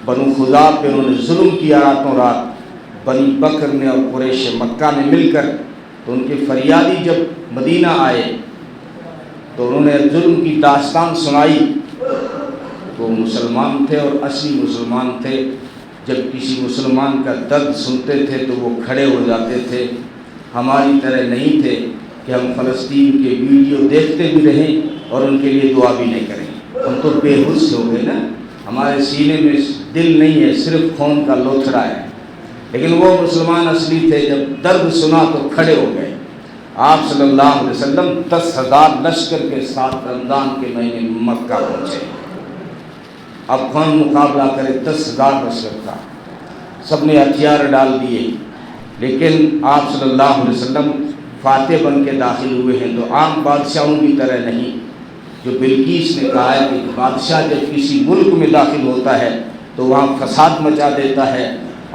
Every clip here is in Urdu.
بنو خزاع پہ انہوں نے ظلم کیا راتوں رات، بنی بکر نے اور قریش مکہ نے مل کر، تو ان کے فریادی جب مدینہ آئے تو انہوں نے ظلم کی داستان سنائی. تو مسلمان تھے اور اصلی مسلمان تھے. جب کسی مسلمان کا درد سنتے تھے تو وہ کھڑے ہو جاتے تھے. ہماری طرح نہیں تھے کہ ہم فلسطین کے ویڈیو دیکھتے بھی رہیں اور ان کے لیے دعا بھی نہیں کریں. ہم تو بے ہوش ہو گئے نا، ہمارے سینے میں دل نہیں ہے، صرف خون کا لوتھڑا ہے. لیکن وہ مسلمان اصلی تھے، جب درد سنا تو کھڑے ہو گئے. آپ صلی اللہ علیہ وسلم 10,000 لشکر کے ساتھ رمضان کے مہینے مکہ پہنچے. اب کون مقابلہ کرے 10,000 لشکر کا؟ سب نے ہتھیار ڈال دیے. لیکن آپ صلی اللہ علیہ وسلم فاتح بن کے داخل ہوئے ہیں تو عام بادشاہوں کی طرح نہیں. جو بلقیس نے کہا ہے کہ بادشاہ جب کسی ملک میں داخل ہوتا ہے تو وہاں فساد مچا دیتا ہے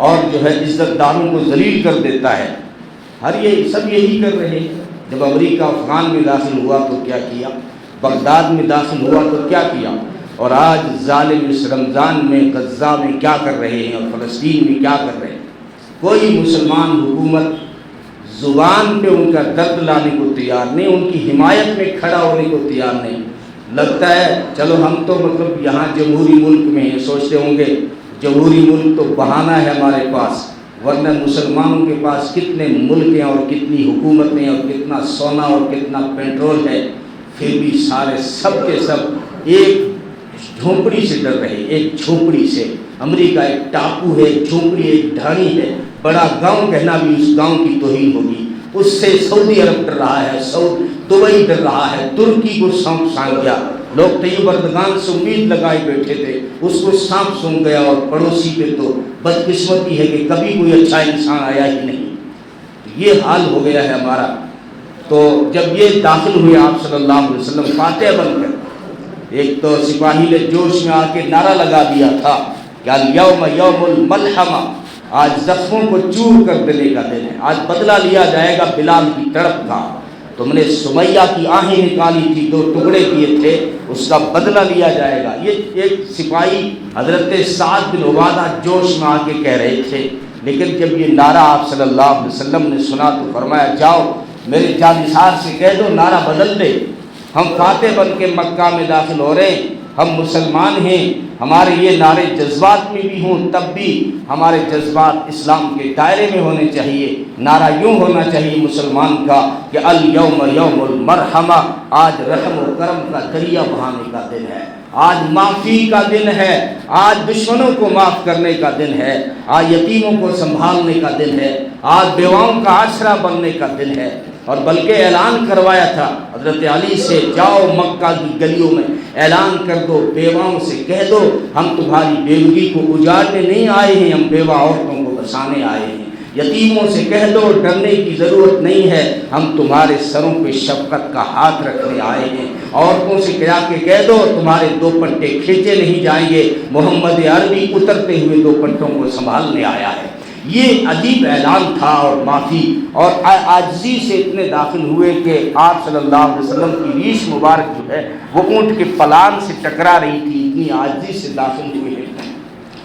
اور جو ہے عزت داروں کو ذلیل کر دیتا ہے. سب یہی کر رہے ہیں. جب امریکہ افغان میں داخل ہوا تو کیا کیا، بغداد میں داخل ہوا تو کیا کیا، اور آج ظالم اس رمضان میں غزہ میں کیا کر رہے ہیں اور فلسطین میں کیا کر رہے ہیں. کوئی مسلمان حکومت زبان پہ ان کا درد لانے کو تیار نہیں، ان کی حمایت میں کھڑا ہونے کو تیار نہیں. لگتا ہے چلو ہم تو مطلب یہاں جمہوری ملک میں ہیں، سوچتے ہوں گے جمہوری ملک تو بہانہ ہے ہمارے پاس، ورنہ مسلمانوں کے پاس کتنے ملک ہیں اور کتنی حکومتیں اور کتنا سونا اور کتنا پیٹرول ہے، پھر بھی سارے سب کے سب ایک جھونپڑی سے ڈر رہے. ایک جھونپڑی سے. امریکہ ایک ٹاپو ہے، جھونپڑی ایک ڈھانی ہے. بڑا گاؤں کہنا بھی اس گاؤں کی توہین ہوگی. اس سے سعودی عرب ڈر رہا ہے، دبئی ڈر رہا ہے، ترکی کو سانپ سونگ گیا. لوگ طیب اردگان سے امید لگائے بیٹھے تھے، اس کو سانپ سونگ گیا. اور پڑوسی پہ تو بدقسمتی ہے کہ کبھی کوئی اچھا انسان آیا ہی نہیں. یہ حال ہو گیا ہے ہمارا. تو جب یہ داخل ہوئے آپ صلی اللہ علیہ وسلم فاتح بن کر، ایک تو سپاہی نے جوش میں آ کے نعرہ لگا دیا تھا کہ الیوم یوم الملحمہ، آج زخموں کو چور کر دینے کا دن ہے، آج بدلہ لیا جائے گا بلال کی تڑپ کا. تم نے سمیہ کی آہیں نکالی تھی، 2 ٹکڑے کیے تھے، اس کا بدلہ لیا جائے گا. یہ ایک سپاہی حضرت سعد بن عبادہ جوش میں آ کے کہہ رہے تھے. لیکن جب یہ نعرہ آپ صلی اللہ علیہ وسلم نے سنا تو فرمایا جاؤ میرے جانثار سے کہہ دو نعرہ بدل دے. ہم فاتح بن کے مکہ میں داخل ہو رہے ہیں، ہم مسلمان ہیں. ہمارے یہ نعرے جذبات میں بھی ہوں تب بھی ہمارے جذبات اسلام کے دائرے میں ہونے چاہیے. نعرہ یوں ہونا چاہیے مسلمان کا کہ الیوم یوم المرحمہ، آج رحم و کرم کا دریا بہانے کا دن ہے، آج معافی کا دن ہے، آج دشمنوں کو معاف کرنے کا دن ہے، آج یتیموں کو سنبھالنے کا دن ہے، آج بیواؤں کا آسرا بننے کا دن ہے. اور بلکہ اعلان کروایا تھا حضرت علی سے، جاؤ مکہ کی گلیوں میں اعلان کر دو، بیواؤں سے کہہ دو ہم تمہاری بیوگی کو اجاڑنے نہیں آئے ہیں، ہم بیوہ عورتوں کو بسانے آئے ہیں. یتیموں سے کہہ دو ڈرنے کی ضرورت نہیں ہے، ہم تمہارے سروں پہ شفقت کا ہاتھ رکھنے آئے ہیں. عورتوں سے کہہ دو تمہارے 2 پنٹے کھینچے نہیں جائیں گے، محمد عربی اترتے ہوئے 2 پنٹوں کو سنبھالنے آیا ہے. یہ عجیب اعلان تھا اور معافی اور عاجزی سے اتنے داخل ہوئے کہ آپ صلی اللہ علیہ وسلم کی ریش مبارک جو ہے وہ اونٹ کے پلان سے ٹکرا رہی تھی. اتنی عاجزی سے داخل ہوئے ہیں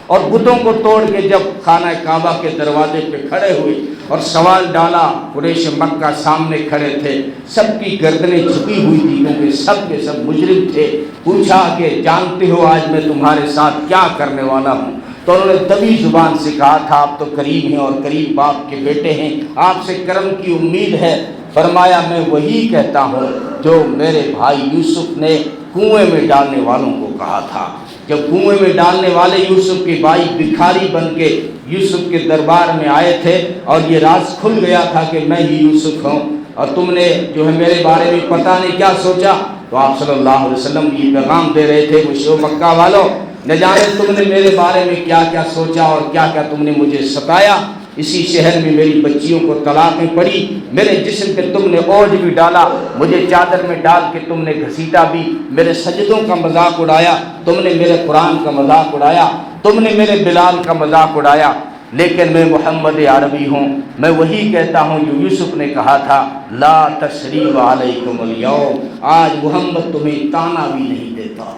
اور بتوں کو توڑ کے جب خانہ کعبہ کے دروازے پہ کھڑے ہوئے اور سوال ڈالا، قریش مکہ سامنے کھڑے تھے، سب کی گردنیں جھکی ہوئی تھی کیونکہ سب کے سب مجرم تھے. پوچھا کہ جانتے ہو آج میں تمہارے ساتھ کیا کرنے والا ہوں؟ تو انہوں نے دبی زبان سے کہا تھا آپ تو کریم ہیں اور کریم باپ کے بیٹے ہیں، آپ سے کرم کی امید ہے. فرمایا میں وہی کہتا ہوں جو میرے بھائی یوسف نے کنویں میں ڈالنے والوں کو کہا تھا. جب کنویں میں ڈالنے والے یوسف کے بھائی بھکاری بن کے یوسف کے دربار میں آئے تھے اور یہ راز کھل گیا تھا کہ میں ہی یوسف ہوں اور تم نے جو ہے میرے بارے میں پتہ نہیں کیا سوچا، تو آپ صلی اللہ علیہ وسلم یہ پیغام دے رہے تھے مشرک مکہ والوں، نہ جانے تم نے میرے بارے میں کیا کیا سوچا اور کیا کیا تم نے مجھے ستایا. اسی شہر میں میری بچیوں کو طلاقیں پڑی، میرے جسم پہ تم نے اوجھ بھی ڈالا، مجھے چادر میں ڈال کے تم نے گھسیٹا بھی، میرے سجدوں کا مذاق اڑایا، تم نے میرے قرآن کا مذاق اڑایا، تم نے میرے بلال کا مذاق اڑایا. لیکن میں محمد عربی ہوں، میں وہی کہتا ہوں جو یوسف نے کہا تھا لا تثریب علیکم اليوم، آج محمد تمہیں تانا بھی نہیں دیتا.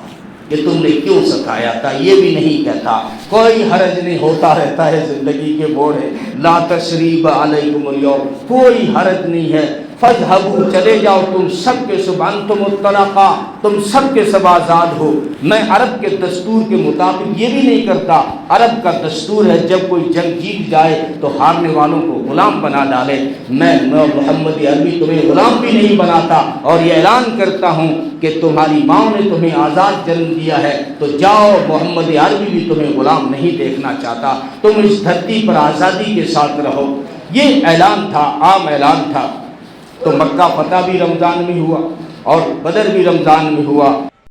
کہ تم نے کیوں ستایا تھا، یہ بھی نہیں کہتا۔ کوئی حرج نہیں، ہوتا رہتا ہے، زندگی کے موڑ ہے۔ لا تثریب علیکم اليوم، کوئی حرج نہیں ہے۔ فاذهبوا، چلے جاؤ تم سب کے سب، انتم الطلقاء، تم سب کے سب آزاد ہو۔ میں عرب کے دستور کے مطابق یہ بھی نہیں کرتا۔ عرب کا دستور ہے جب کوئی جنگ جیت جائے تو ہارنے والوں کو غلام بنا ڈالے۔ میں محمد عربی تمہیں غلام بھی نہیں بناتا، اور یہ اعلان کرتا ہوں کہ تمہاری ماں نے تمہیں آزاد جنم دیا ہے، تو جاؤ، محمد عربی بھی تمہیں غلام نہیں دیکھنا چاہتا، تم اس دھرتی پر آزادی کے ساتھ رہو۔ یہ اعلان تھا، عام اعلان تھا۔ تو مکہ فتح بھی رمضان میں ہوا اور بدر بھی رمضان میں ہوا۔